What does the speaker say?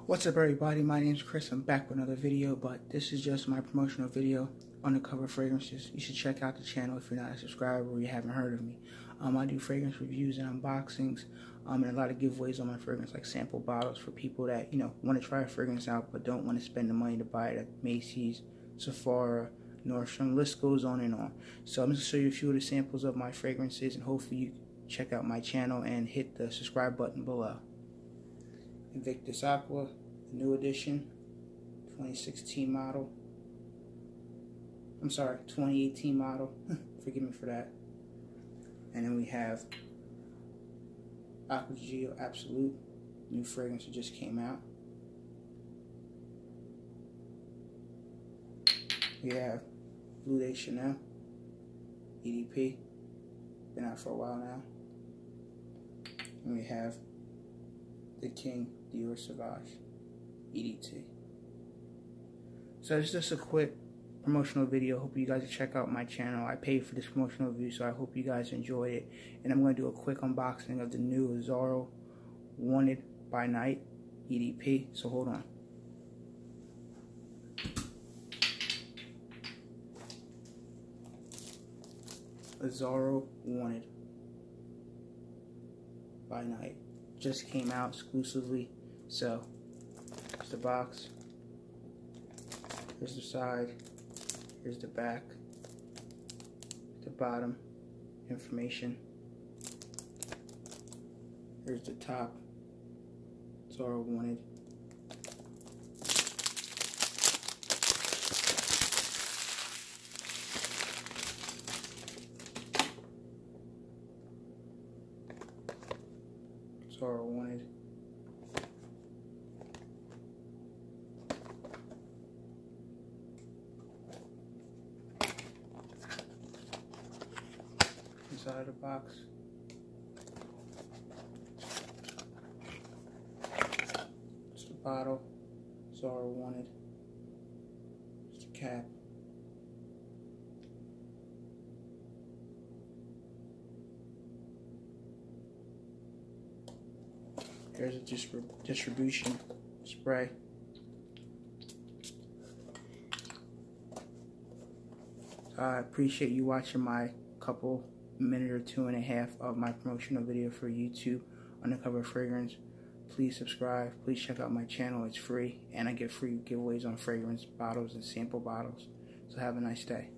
What's up, everybody? My name's Chris. I'm back with another video, but this is just my promotional video, undercover fragrances. You should check out the channel if you're not a subscriber or you haven't heard of me. I do fragrance reviews and unboxings, and a lot of giveaways on my fragrance, like sample bottles for people that want to try a fragrance out but don't want to spend the money to buy it at Macy's, Sephora, Nordstrom. The list goes on and on. So I'm going to show you a few of the samples of my fragrances, and hopefully you check out my channel and hit the subscribe button below. Invictus Aqua, the new edition, 2016 model. I'm sorry, 2018 model. Forgive me for that. And then we have Aqua Gio Absolute, new fragrance that just came out. We have Blue Day Chanel, EDP, been out for a while now. And we have the King Dior Sauvage, EDT. So it's just a quick promotional video. Hope you guys will check out my channel. I paid for this promotional video, so I hope you guys enjoyed it. And I'm going to do a quick unboxing of the new AZZARO Wanted by Night EDP. So hold on. AZZARO Wanted by Night just came out exclusively. So here's the box, here's the side, here's the back, the bottom information, here's the top, AZZARO Wanted. AZZARO Wanted. Inside of the box, it's the bottle, AZZARO Wanted. It's the cap. Here's a distribution spray. I appreciate you watching my minute or 2.5 of my promotional video for YouTube undercover fragrance. Please subscribe. Please check out my channel. It's free, and I get free giveaways on fragrance bottles and sample bottles. So have a nice day.